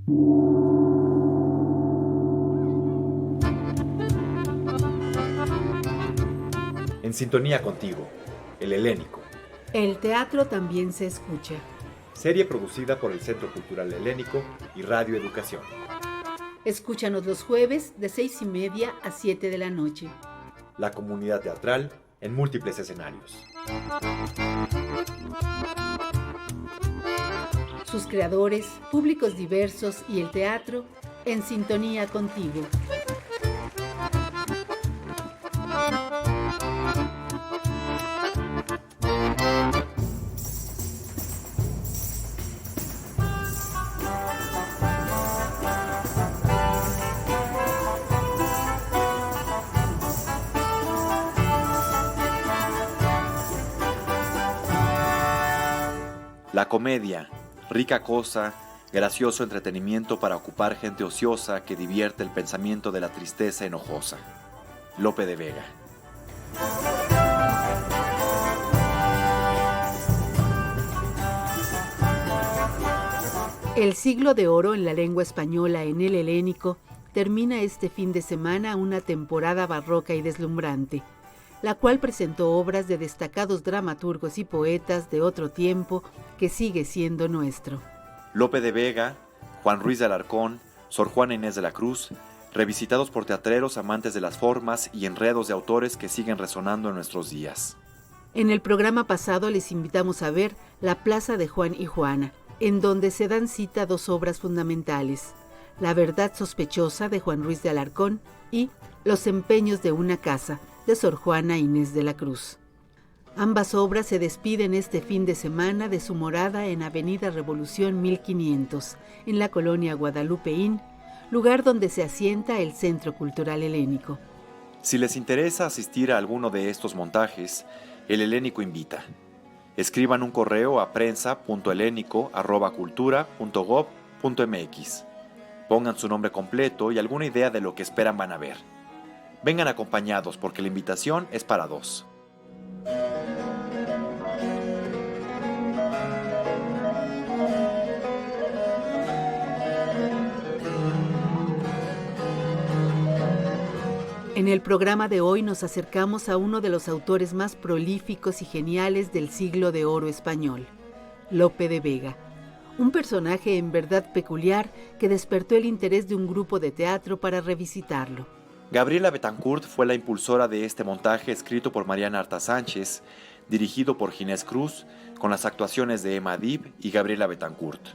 En sintonía contigo, El Helénico, El teatro también se escucha. serie producida por el Centro Cultural Helénico y Radio Educación. Escúchanos los jueves de 6:30 a 7 de la noche. La comunidad teatral en múltiples escenarios. Sus creadores, públicos diversos y el teatro en sintonía contigo. La comedia, rica cosa, gracioso entretenimiento para ocupar gente ociosa que divierte el pensamiento de la tristeza enojosa. Lope de Vega. El siglo de oro en la lengua española en el helénico termina este fin de semana una temporada barroca y deslumbrante, la cual presentó obras de destacados dramaturgos y poetas de otro tiempo que sigue siendo nuestro. Lope de Vega, Juan Ruiz de Alarcón, Sor Juana Inés de la Cruz, revisitados por teatreros amantes de las formas y enredos de autores que siguen resonando en nuestros días. En el programa pasado les invitamos a ver La Plaza de Juan y Juana, en donde se dan cita dos obras fundamentales, La Verdad Sospechosa de Juan Ruiz de Alarcón y Los Empeños de una Casa de Sor Juana Inés de la Cruz. Ambas obras se despiden este fin de semana de su morada en Avenida Revolución 1500, en la colonia Guadalupeín, lugar donde se asienta el Centro Cultural Helénico. Si les interesa asistir a alguno de estos montajes, El Helénico invita. Escriban un correo a prensa.helénico@cultura.gov.mx. Pongan su nombre completo y alguna idea de lo que esperan van a ver. Vengan acompañados porque la invitación es para dos. En el programa de hoy nos acercamos a uno de los autores más prolíficos y geniales del siglo de oro español, Lope de Vega. Un personaje en verdad peculiar que despertó el interés de un grupo de teatro para revisitarlo. Gabriela Betancourt fue la impulsora de este montaje escrito por Mariana Arta Sánchez, dirigido por Ginés Cruz, con las actuaciones de Emma Dib y Gabriela Betancourt.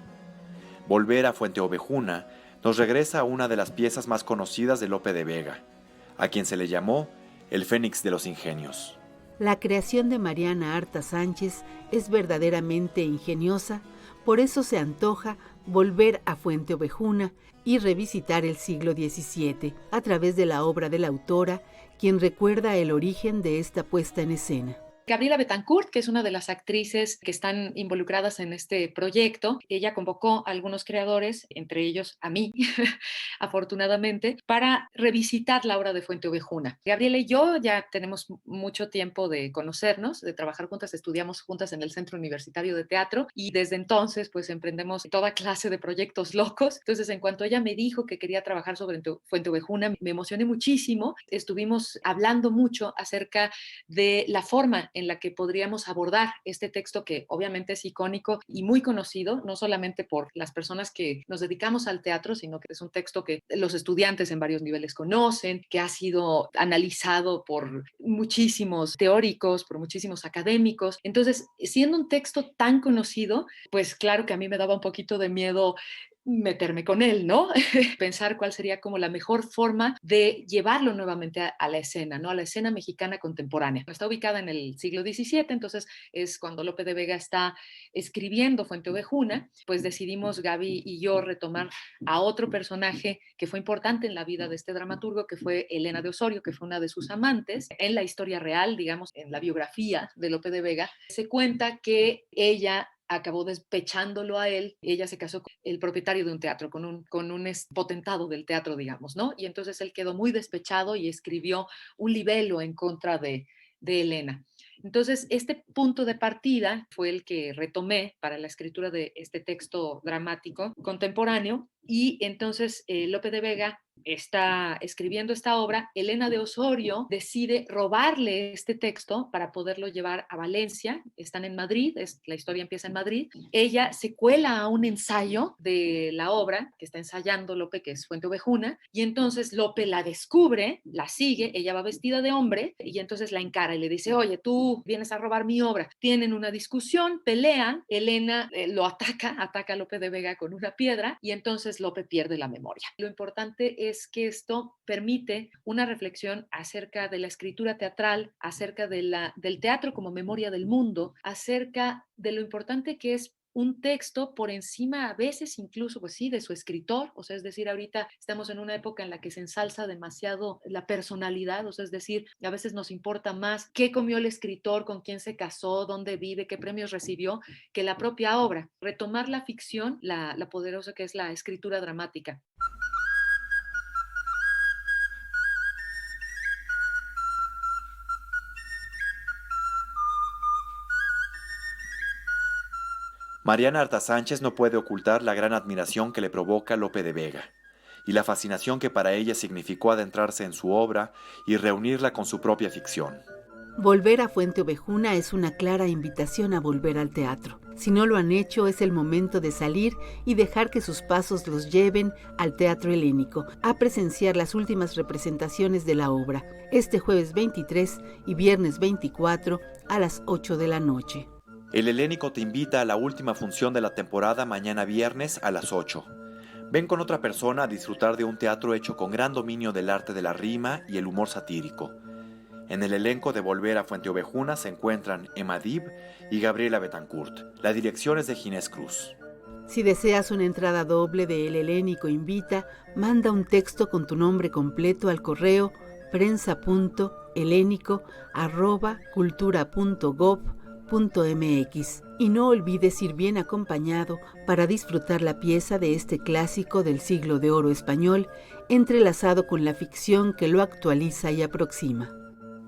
Volver a Fuenteovejuna nos regresa a una de las piezas más conocidas de Lope de Vega, a quien se le llamó el Fénix de los Ingenios. La creación de Mariana Arta Sánchez es verdaderamente ingeniosa, por eso se antoja volver a Fuenteovejuna y revisitar el siglo XVII a través de la obra de la autora, quien recuerda el origen de esta puesta en escena. Gabriela Betancourt, que es una de las actrices que están involucradas en este proyecto, ella convocó a algunos creadores, entre ellos a mí, afortunadamente, para revisitar la obra de Fuenteovejuna. Gabriela y yo ya tenemos mucho tiempo de conocernos, de trabajar juntas, estudiamos juntas en el Centro Universitario de Teatro y desde entonces pues emprendemos toda clase de proyectos locos. Entonces, en cuanto ella me dijo que quería trabajar sobre Fuenteovejuna, me emocioné muchísimo. Estuvimos hablando mucho acerca de la forma en la que podríamos abordar este texto que obviamente es icónico y muy conocido, no solamente por las personas que nos dedicamos al teatro, sino que es un texto que los estudiantes en varios niveles conocen, que ha sido analizado por muchísimos teóricos, por muchísimos académicos. Entonces, siendo un texto tan conocido, pues claro que a mí me daba un poquito de miedo meterme con él, ¿no? Pensar cuál sería como la mejor forma de llevarlo nuevamente a la escena, ¿no? A la escena mexicana contemporánea. Está ubicada en el siglo XVII, entonces es cuando Lope de Vega está escribiendo Fuenteovejuna, pues decidimos Gaby y yo retomar a otro personaje que fue importante en la vida de este dramaturgo, que fue Elena de Osorio, que fue una de sus amantes. En la historia real, digamos, en la biografía de Lope de Vega, se cuenta que ella acabó despechándolo a él. Ella se casó con el propietario de un teatro, con un potentado del teatro, digamos, ¿no? Y entonces él quedó muy despechado y escribió un libelo en contra de Elena. Entonces, este punto de partida fue el que retomé para la escritura de este texto dramático contemporáneo y entonces Lope de Vega está escribiendo esta obra. Elena de Osorio decide robarle este texto para poderlo llevar a Valencia. Están en Madrid, la historia empieza en Madrid. Ella se cuela a un ensayo de la obra que está ensayando Lope, que es Fuente Ovejuna, y entonces Lope la descubre, la sigue, ella va vestida de hombre y entonces la encara y le dice, oye, tú vienes a robar mi obra. Tienen una discusión, pelean, Elena lo ataca a Lope de Vega con una piedra y entonces Lope pierde la memoria. Lo importante es que esto permite una reflexión acerca de la escritura teatral, acerca del teatro como memoria del mundo, acerca de lo importante que es un texto por encima a veces incluso, pues sí, de su escritor. O sea, es decir, ahorita estamos en una época en la que se ensalza demasiado la personalidad, o sea, es decir, a veces nos importa más qué comió el escritor, con quién se casó, dónde vive, qué premios recibió, que la propia obra. Retomar la ficción, la poderosa que es la escritura dramática. Mariana Arta Sánchez no puede ocultar la gran admiración que le provoca Lope de Vega y la fascinación que para ella significó adentrarse en su obra y reunirla con su propia ficción. Volver a Fuente Ovejuna es una clara invitación a volver al teatro. Si no lo han hecho, es el momento de salir y dejar que sus pasos los lleven al Teatro Helénico, a presenciar las últimas representaciones de la obra, este jueves 23 y viernes 24 a las 8 de la noche. El Helénico te invita a la última función de la temporada mañana viernes a las 8. Ven con otra persona a disfrutar de un teatro hecho con gran dominio del arte de la rima y el humor satírico. En el elenco de Volver a Fuente Ovejuna se encuentran Emma Dib y Gabriela Betancourt. La dirección es de Ginés Cruz. Si deseas una entrada doble de El Helénico Invita, manda un texto con tu nombre completo al correo prensa.helenico@cultura.gov.mx y no olvides ir bien acompañado para disfrutar la pieza de este clásico del siglo de oro español, entrelazado con la ficción que lo actualiza y aproxima.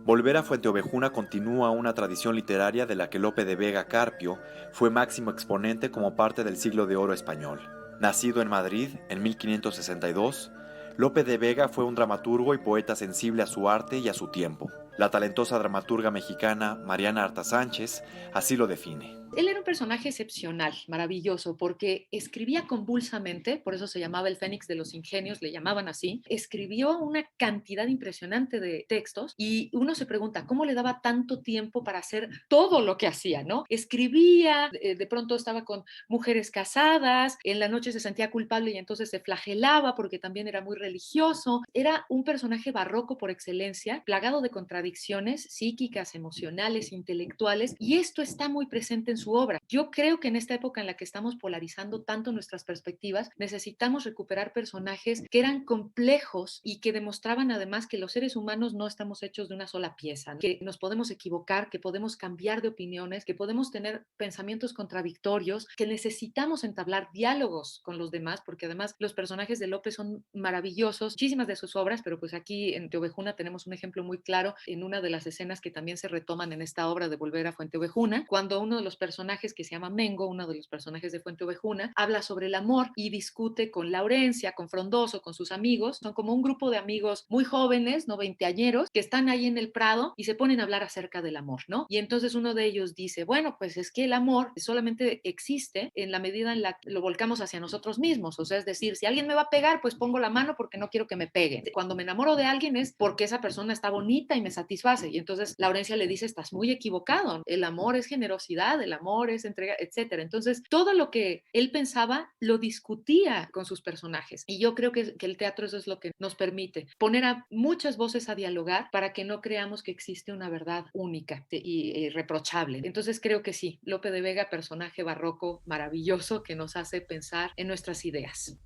Volver a Fuente Ovejuna continúa una tradición literaria de la que Lope de Vega Carpio fue máximo exponente como parte del siglo de oro español. Nacido en Madrid en 1562, Lope de Vega fue un dramaturgo y poeta sensible a su arte y a su tiempo. La talentosa dramaturga mexicana Mariana Arta Sánchez así lo define. Él era un personaje excepcional, maravilloso, porque escribía convulsamente, por eso se llamaba el Fénix de los Ingenios, le llamaban así. Escribió una cantidad impresionante de textos y uno se pregunta, ¿cómo le daba tanto tiempo para hacer todo lo que hacía, no? Escribía, de pronto estaba con mujeres casadas, en la noche se sentía culpable y entonces se flagelaba porque también era muy religioso. Era un personaje barroco por excelencia, plagado de contradicciones psíquicas, emocionales, intelectuales, y esto está muy presente en su obra. Yo creo que en esta época en la que estamos polarizando tanto nuestras perspectivas, necesitamos recuperar personajes que eran complejos y que demostraban además que los seres humanos no estamos hechos de una sola pieza, que nos podemos equivocar, que podemos cambiar de opiniones, que podemos tener pensamientos contradictorios, que necesitamos entablar diálogos con los demás, porque además los personajes de Lope son maravillosos, muchísimas de sus obras, pero pues aquí en Ovejuna tenemos un ejemplo muy claro en una de las escenas que también se retoman en esta obra de Volver a Fuente Ovejuna, cuando uno de los personajes que se llama Mengo, uno de los personajes de Fuente Ovejuna, habla sobre el amor y discute con Laurencia, con Frondoso, con sus amigos. Son como un grupo de amigos muy jóvenes, no veinteañeros, que están ahí en el Prado y se ponen a hablar acerca del amor, ¿no? Y entonces uno de ellos dice, bueno, pues es que el amor solamente existe en la medida en la que lo volcamos hacia nosotros mismos. O sea, es decir, si alguien me va a pegar, pues pongo la mano porque no quiero que me peguen. Cuando me enamoro de alguien es porque esa persona está bonita y me satisface. Y entonces Laurencia le dice, estás muy equivocado. El amor es generosidad, el amor es entrega, etcétera. Entonces, todo lo que él pensaba lo discutía con sus personajes. Y yo creo que el teatro eso es lo que nos permite, poner a muchas voces a dialogar para que no creamos que existe una verdad única y irreprochable. Entonces, creo que sí, Lope de Vega, personaje barroco maravilloso que nos hace pensar en nuestras ideas.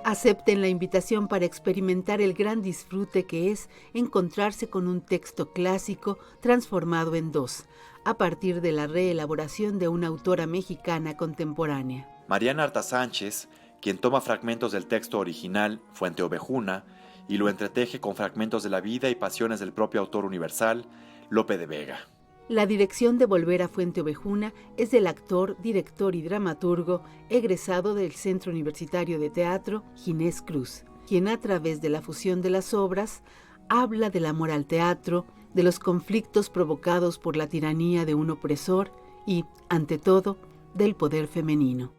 Acepten la invitación para experimentar el gran disfrute que es encontrarse con un texto clásico transformado en dos, a partir de la reelaboración de una autora mexicana contemporánea. Mariana Arta Sánchez, quien toma fragmentos del texto original, Fuente Ovejuna, y lo entreteje con fragmentos de la vida y pasiones del propio autor universal, Lope de Vega. La dirección de Volver a Fuente Ovejuna es del actor, director y dramaturgo egresado del Centro Universitario de Teatro, Ginés Cruz, quien a través de la fusión de las obras habla del amor al teatro, de los conflictos provocados por la tiranía de un opresor y, ante todo, del poder femenino.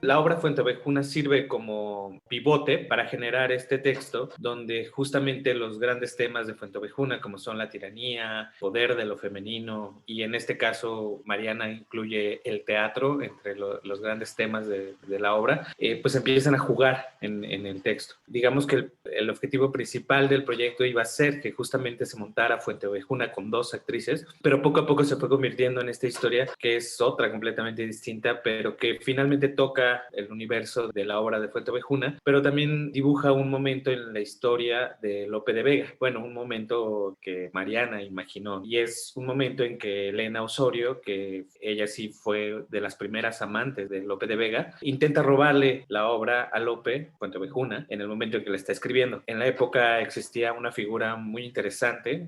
La obra Fuente Ovejuna sirve como pivote para generar este texto donde justamente los grandes temas de Fuente Ovejuna, como son la tiranía, poder de lo femenino, y en este caso Mariana incluye el teatro entre los grandes temas de la obra, pues empiezan a jugar en el texto. Digamos que el objetivo principal del proyecto iba a ser que justamente se montara Fuente Ovejuna con 2 actrices, pero poco a poco se fue convirtiendo en esta historia que es otra completamente distinta, pero que finalmente toca el universo de la obra de Fuente Ovejuna, pero también dibuja un momento en la historia de Lope de Vega. Bueno, un momento que Mariana imaginó, y es un momento en que Elena Osorio, que ella sí fue de las primeras amantes de Lope de Vega, intenta robarle la obra a Lope, Fuente Ovejuna, en el momento en que la está escribiendo. En la época existía una figura muy interesante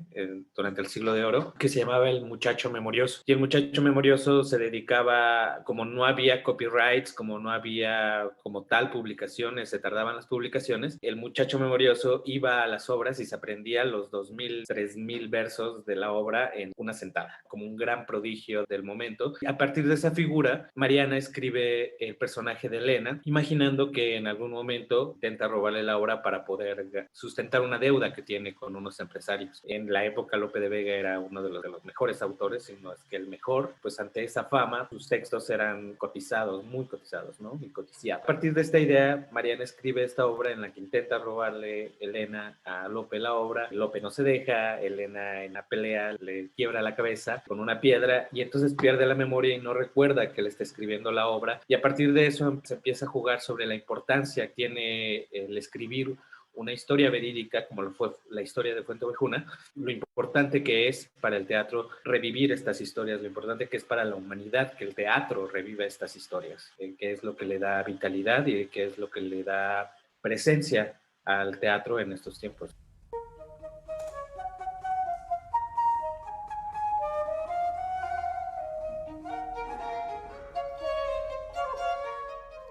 durante el Siglo de Oro que se llamaba el muchacho memorioso, y el muchacho memorioso se dedicaba, como no había copyrights, como no había como tal publicaciones, se tardaban las publicaciones, el muchacho memorioso iba a las obras y se aprendía los 2,000, 3,000 versos de la obra en una sentada, como un gran prodigio del momento. A partir de esa figura, Mariana escribe el personaje de Elena, imaginando que en algún momento intenta robarle la obra para poder sustentar una deuda que tiene con unos empresarios. En la época Lope de Vega era uno de los mejores autores, si no es que el mejor, pues ante esa fama, sus textos eran cotizados, muy cotizados, ¿no? Y cotizado. A partir de esta idea, Mariana escribe esta obra en la que intenta robarle Elena a Lope la obra. Lope no se deja, Elena en la pelea le quiebra la cabeza con una piedra y entonces pierde la memoria y no recuerda que le está escribiendo la obra, y a partir de eso se empieza a jugar sobre la importancia que tiene el escribir una historia verídica, como lo fue la historia de Fuente Ovejuna, lo importante que es para el teatro revivir estas historias, lo importante que es para la humanidad que el teatro reviva estas historias, que es lo que le da vitalidad y que es lo que le da presencia al teatro en estos tiempos.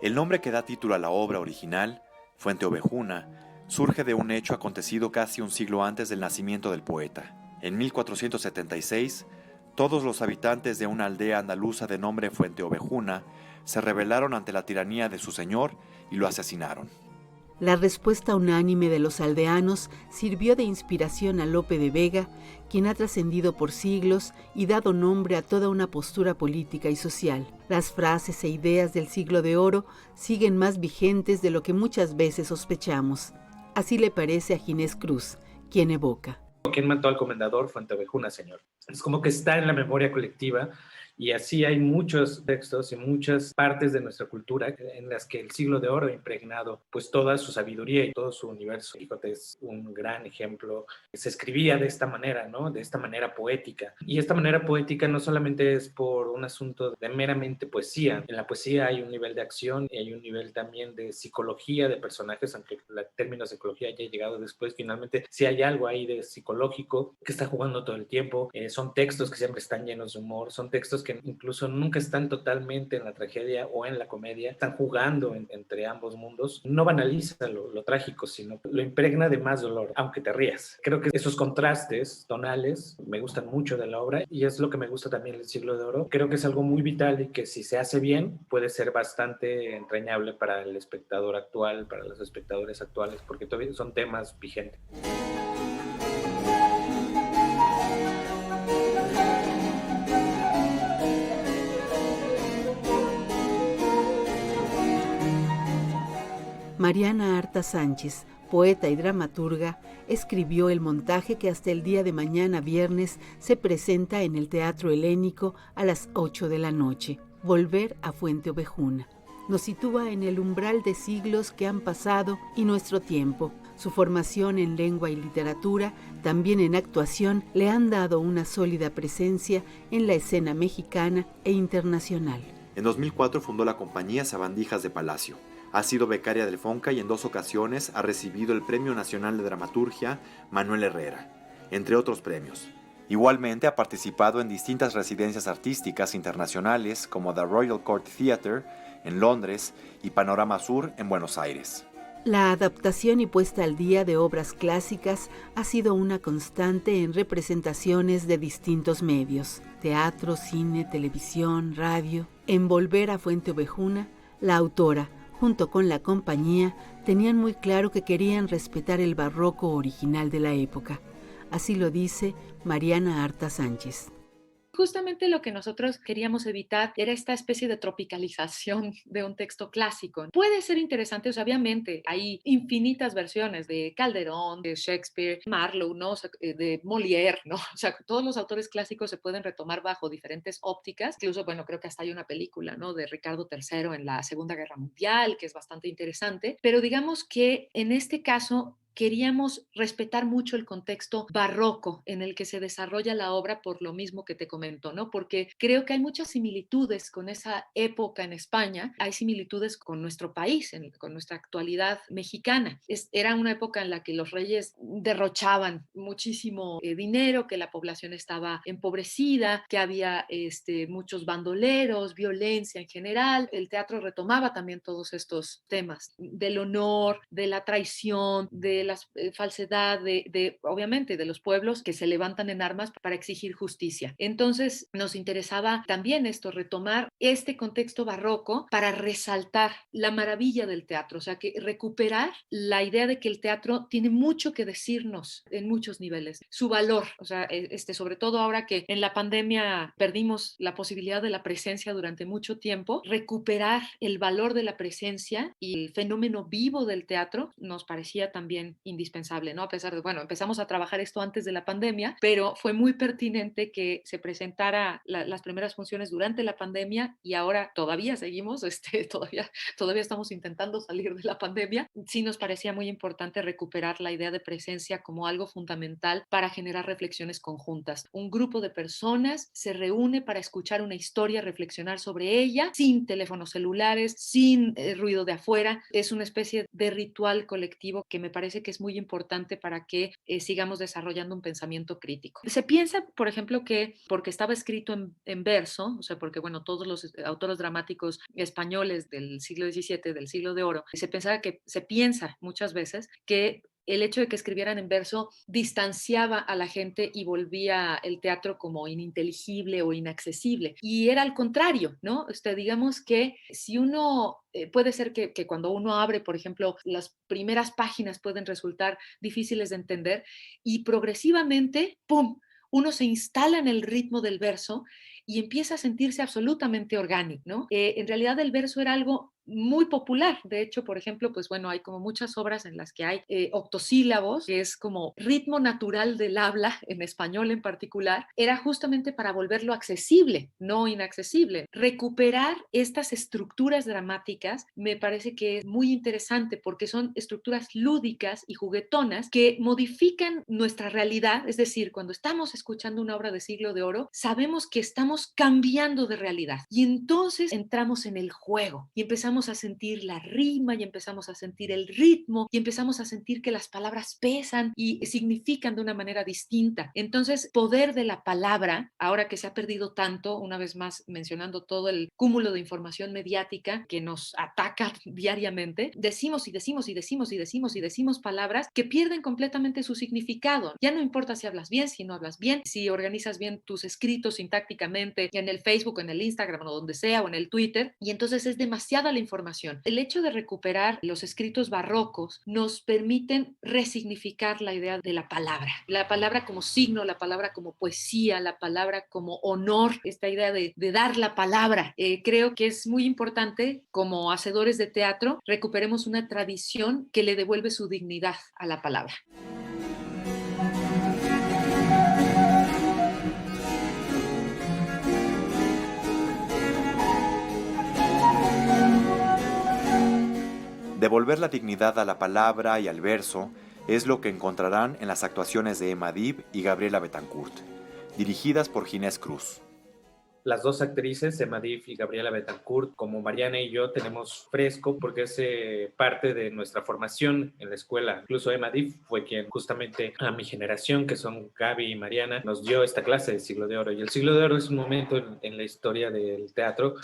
El nombre que da título a la obra original, Fuente Ovejuna, surge de un hecho acontecido casi un siglo antes del nacimiento del poeta. En 1476, todos los habitantes de una aldea andaluza de nombre Fuente Ovejuna se rebelaron ante la tiranía de su señor y lo asesinaron. La respuesta unánime de los aldeanos sirvió de inspiración a Lope de Vega, quien ha trascendido por siglos y dado nombre a toda una postura política y social. Las frases e ideas del Siglo de Oro siguen más vigentes de lo que muchas veces sospechamos. Así le parece a Ginés Cruz, quien evoca: ¿Quién mató al comendador? Fuente Ovejuna, señor. Es como que está en la memoria colectiva, y así hay muchos textos y muchas partes de nuestra cultura en las que el Siglo de Oro ha impregnado pues toda su sabiduría y todo su universo. Quijote es un gran ejemplo. Se escribía de esta manera, ¿no? De esta manera poética. Y esta manera poética no solamente es por un asunto de meramente poesía. En la poesía hay un nivel de acción y hay un nivel también de psicología de personajes, aunque el término psicología haya llegado después. Finalmente, sí hay algo ahí de psicológico que está jugando todo el tiempo. Son textos que siempre están llenos de humor, son textos que incluso nunca están totalmente en la tragedia o en la comedia, están jugando entre ambos mundos. No banaliza lo trágico, sino lo impregna de más dolor, aunque te rías. Creo que esos contrastes tonales me gustan mucho de la obra, y es lo que me gusta también del Siglo de Oro. Creo que es algo muy vital y que si se hace bien puede ser bastante entrañable para el espectador actual, para los espectadores actuales, porque todavía son temas vigentes. Mariana Arta Sánchez, poeta y dramaturga, escribió el montaje que hasta el día de mañana viernes se presenta en el Teatro Helénico a las 8 de la noche. Volver a Fuente Ovejuna. Nos sitúa en el umbral de siglos que han pasado y nuestro tiempo. Su formación en lengua y literatura, también en actuación, le han dado una sólida presencia en la escena mexicana e internacional. En 2004 fundó la compañía Sabandijas de Palacio, Ha sido becaria del FONCA y en 2 ocasiones ha recibido el Premio Nacional de Dramaturgia Manuel Herrera, entre otros premios. Igualmente ha participado en distintas residencias artísticas internacionales como The Royal Court Theatre en Londres y Panorama Sur en Buenos Aires. La adaptación y puesta al día de obras clásicas ha sido una constante en representaciones de distintos medios: teatro, cine, televisión, radio. En Volver a Fuente Ovejuna, la autora, junto con la compañía, tenían muy claro que querían respetar el barroco original de la época. Así lo dice Mariana Arta Sánchez. Justamente lo que nosotros queríamos evitar era esta especie de tropicalización de un texto clásico. Puede ser interesante, o sea, obviamente hay infinitas versiones de Calderón, de Shakespeare, Marlowe, ¿no? O sea, de Molière, ¿no? O sea, todos los autores clásicos se pueden retomar bajo diferentes ópticas. Incluso, bueno, creo que hasta hay una película, ¿no? De Ricardo III en la Segunda Guerra Mundial, que es bastante interesante. Pero digamos que en este caso queríamos respetar mucho el contexto barroco en el que se desarrolla la obra, por lo mismo que te comento, ¿no? Porque creo que hay muchas similitudes con esa época en España, hay similitudes con nuestro país, con nuestra actualidad mexicana. Era una época en la que los reyes derrochaban muchísimo dinero, que la población estaba empobrecida, que había muchos bandoleros, violencia en general. El teatro retomaba también todos estos temas del honor, de la traición, de la falsedad, obviamente de los pueblos que se levantan en armas para exigir justicia. Entonces nos interesaba también esto, retomar este contexto barroco para resaltar la maravilla del teatro, o sea, que recuperar la idea de que el teatro tiene mucho que decirnos en muchos niveles, su valor, o sea, sobre todo ahora que en la pandemia perdimos la posibilidad de la presencia durante mucho tiempo, recuperar el valor de la presencia y el fenómeno vivo del teatro nos parecía también indispensable, ¿no? A pesar de, bueno, empezamos a trabajar esto antes de la pandemia, pero fue muy pertinente que se presentara las primeras funciones durante la pandemia y ahora todavía seguimos, todavía estamos intentando salir de la pandemia. Sí nos parecía muy importante recuperar la idea de presencia como algo fundamental para generar reflexiones conjuntas. Un grupo de personas se reúne para escuchar una historia, reflexionar sobre ella, sin teléfonos celulares, sin ruido de afuera. Es una especie de ritual colectivo que me parece que es muy importante para que sigamos desarrollando un pensamiento crítico. Se piensa, por ejemplo, que porque estaba escrito en verso, o sea, porque, bueno, todos los autores dramáticos españoles del siglo XVII, del siglo de oro, se piensa muchas veces que el hecho de que escribieran en verso distanciaba a la gente y volvía el teatro como ininteligible o inaccesible. Y era al contrario, ¿no? Digamos que si uno, puede ser que cuando uno abre, por ejemplo, las primeras páginas pueden resultar difíciles de entender y progresivamente, ¡pum!, uno se instala en el ritmo del verso y empieza a sentirse absolutamente orgánico, ¿no? En realidad el verso era algo muy popular. De hecho, por ejemplo, pues bueno, hay como muchas obras en las que hay octosílabos, que es como ritmo natural del habla, en español en particular, era justamente para volverlo accesible, no inaccesible. Recuperar estas estructuras dramáticas me parece que es muy interesante porque son estructuras lúdicas y juguetonas que modifican nuestra realidad, es decir, cuando estamos escuchando una obra de Siglo de Oro, sabemos que estamos cambiando de realidad y entonces entramos en el juego y empezamos a sentir la rima y empezamos a sentir el ritmo y empezamos a sentir que las palabras pesan y significan de una manera distinta. Entonces, poder de la palabra, ahora que se ha perdido tanto, una vez más mencionando todo el cúmulo de información mediática que nos ataca diariamente, decimos y decimos y decimos y decimos y decimos palabras que pierden completamente su significado. Ya no importa si hablas bien, si no hablas bien, si organizas bien tus escritos sintácticamente en el Facebook, en el Instagram o donde sea o en el Twitter, y entonces es demasiada la información. El hecho de recuperar los escritos barrocos nos permiten resignificar la idea de la palabra como signo, la palabra como poesía, la palabra como honor, esta idea de dar la palabra. Creo que es muy importante, como hacedores de teatro, recuperemos una tradición que le devuelve su dignidad a la palabra. Devolver la dignidad a la palabra y al verso es lo que encontrarán en las actuaciones de Emma Dib y Gabriela Betancourt, dirigidas por Ginés Cruz. las dos actrices, Emma Div y Gabriela Betancourt, como Mariana y yo, tenemos fresco porque es parte de nuestra formación en la escuela. Incluso Emma Div fue quien justamente a mi generación, que son Gaby y Mariana, nos dio esta clase de Siglo de Oro. Y el Siglo de Oro es un momento en la historia del teatro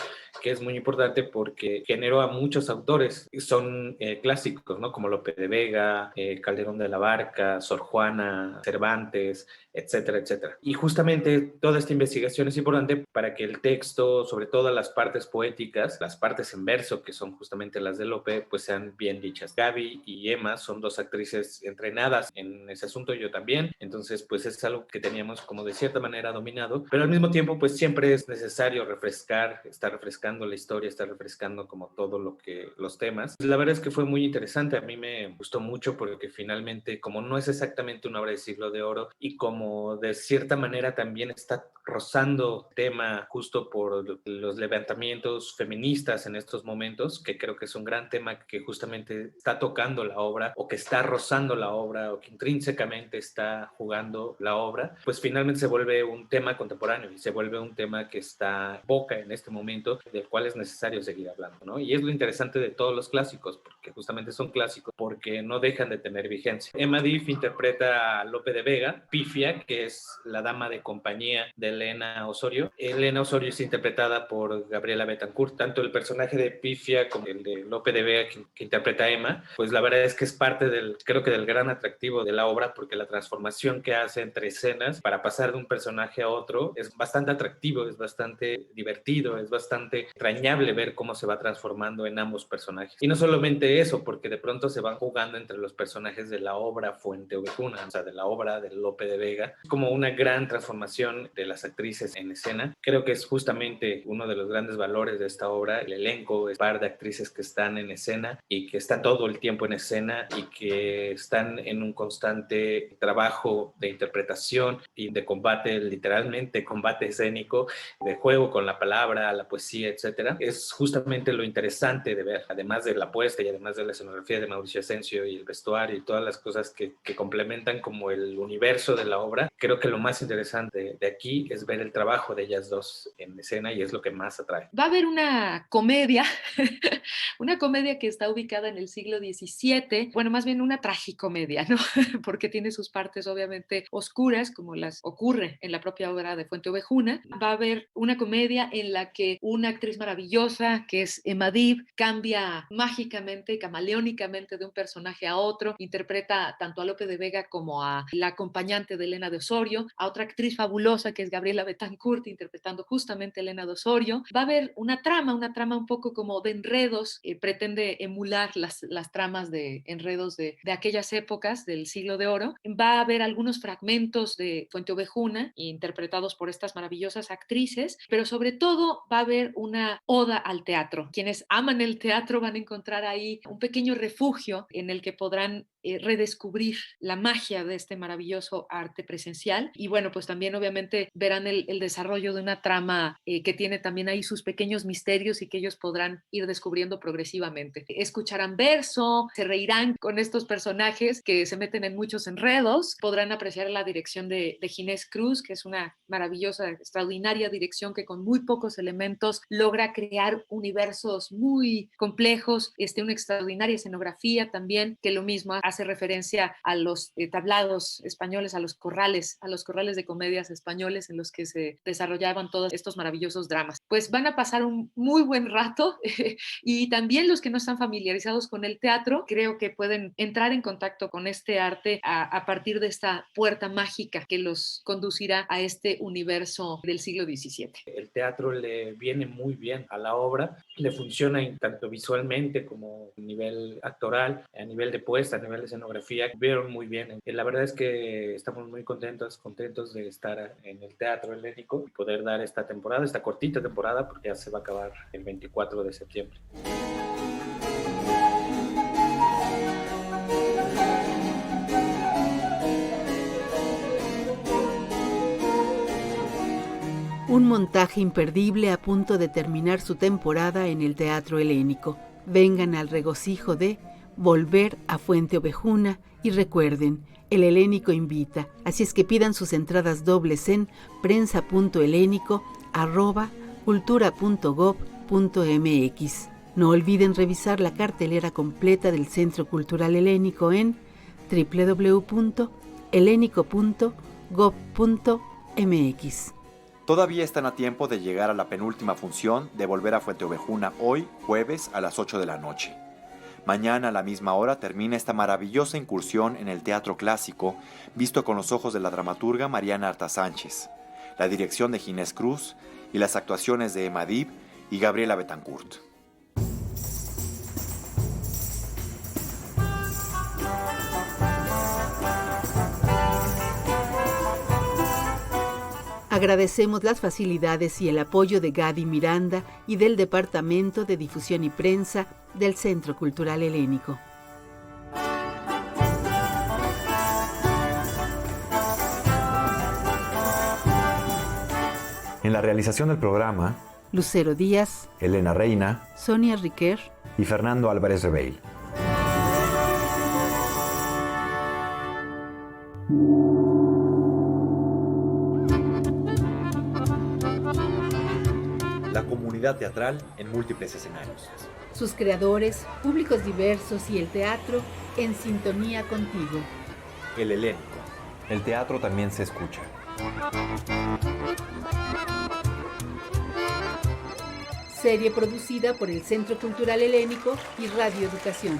que es muy importante porque generó a muchos autores. Son clásicos, ¿no? Como Lope de Vega, Calderón de la Barca, Sor Juana, Cervantes, etcétera, etcétera. Y justamente toda esta investigación es importante para que el texto, sobre todo las partes poéticas, las partes en verso, que son justamente las de Lope, pues sean bien dichas. Gaby y Emma son dos actrices entrenadas en ese asunto, yo también, entonces pues es algo que teníamos como de cierta manera dominado, pero al mismo tiempo pues siempre es necesario refrescar, estar refrescando la historia, estar refrescando como todo lo que, los temas. La verdad es que fue muy interesante, a mí me gustó mucho porque finalmente como no es exactamente una obra de Siglo de Oro y como de cierta manera también está rozando tema justo por los levantamientos feministas en estos momentos, que creo que es un gran tema que justamente está tocando la obra o que está rozando la obra o que intrínsecamente está jugando la obra, pues finalmente se vuelve un tema contemporáneo y se vuelve un tema que está en boca en este momento, del cual es necesario seguir hablando, ¿no? Y es lo interesante de todos los clásicos, porque justamente son clásicos, porque no dejan de tener vigencia. Emma Div interpreta a Lope de Vega, Pifia, que es la dama de compañía de Elena Osorio. Elena Osorio es interpretada por Gabriela Betancourt. Tanto el personaje de Pifia como el de Lope de Vega que interpreta a Emma, pues la verdad es que es parte del, creo que del gran atractivo de la obra, porque la transformación que hace entre escenas para pasar de un personaje a otro es bastante atractivo, es bastante divertido, es bastante entrañable ver cómo se va transformando en ambos personajes. Y no solamente eso, porque de pronto se van jugando entre los personajes de la obra Fuenteovejuna, o sea, de la obra de Lope de Vega, como una gran transformación de las actrices en escena. Creo que es justamente uno de los grandes valores de esta obra, el elenco, el par de actrices que están en escena y que están todo el tiempo en escena y que están en un constante trabajo de interpretación y de combate, literalmente combate escénico, de juego con la palabra, la poesía, etcétera. Es justamente lo interesante de ver, además de la puesta y además de la escenografía de Mauricio Asensio y el vestuario y todas las cosas que complementan como el universo de la obra. Creo que lo más interesante de aquí es ver el trabajo de ellas dos en escena y es lo que más atrae. Va a haber una comedia, una comedia que está ubicada en el siglo XVII, bueno, más bien una tragicomedia, ¿no? Porque tiene sus partes obviamente oscuras, como las ocurre en la propia obra de Fuenteovejuna. Va a haber una comedia en la que una actriz maravillosa, que es Emma Div, cambia mágicamente y camaleónicamente de un personaje a otro, interpreta tanto a Lope de Vega como a la acompañante de Elena de Osorio, a otra actriz fabulosa que es Gabriela Betancourt, interpretando justamente a Elena de Osorio. Va a haber una trama un poco como de enredos, pretende emular las tramas de enredos de aquellas épocas del Siglo de Oro. Va a haber algunos fragmentos de Fuenteovejuna interpretados por estas maravillosas actrices, pero sobre todo va a haber una oda al teatro. Quienes aman el teatro van a encontrar ahí un pequeño refugio en el que podrán redescubrir la magia de este maravilloso arte presencial y bueno, pues también obviamente verán el desarrollo de una trama que tiene también ahí sus pequeños misterios y que ellos podrán ir descubriendo progresivamente. Escucharán verso, se reirán con estos personajes que se meten en muchos enredos, podrán apreciar la dirección de Ginés Cruz, que es una maravillosa, extraordinaria dirección que con muy pocos elementos logra crear universos muy complejos, una extraordinaria escenografía también, que lo mismo hace referencia a los tablados españoles, a los corrales de comedias españoles en los que se desarrollaban todos estos maravillosos dramas. Pues van a pasar un muy buen rato y también los que no están familiarizados con el teatro, creo que pueden entrar en contacto con este arte a partir de esta puerta mágica que los conducirá a este universo del siglo XVII. El teatro le viene muy bien a la obra, le funciona tanto visualmente como a nivel actoral, a nivel de puesta, a nivel de escenografía, vieron muy bien. La verdad es que estamos muy contentos de estar en el Teatro Helénico y poder dar esta temporada, esta cortita temporada, porque ya se va a acabar el 24 de septiembre. Un montaje imperdible a punto de terminar su temporada en el Teatro Helénico. Vengan al regocijo de volver a Fuenteovejuna y recuerden, el Helénico invita, así es que pidan sus entradas dobles en prensa.helénico cultura.gov.mx. No olviden revisar la cartelera completa del Centro Cultural Helénico en www.helenico.gov.mx. Todavía están a tiempo de llegar a la penúltima función de Volver a Fuente Ovejuna hoy, jueves, a las 8 de la noche. Mañana a la misma hora termina esta maravillosa incursión en el teatro clásico, visto con los ojos de la dramaturga Mariana Artasánchez, la dirección de Ginés Cruz y las actuaciones de Emma Dib y Gabriela Betancourt. Agradecemos las facilidades y el apoyo de Gadi Miranda y del Departamento de Difusión y Prensa del Centro Cultural Helénico. En la realización del programa, Lucero Díaz, Elena Reina, Sonia Riquer y Fernando Álvarez Rebeil. La comunidad teatral en múltiples escenarios. sus creadores, públicos diversos y el teatro en sintonía contigo. El Helénico. El teatro también se escucha. Serie producida por el Centro Cultural Helénico y Radio Educación.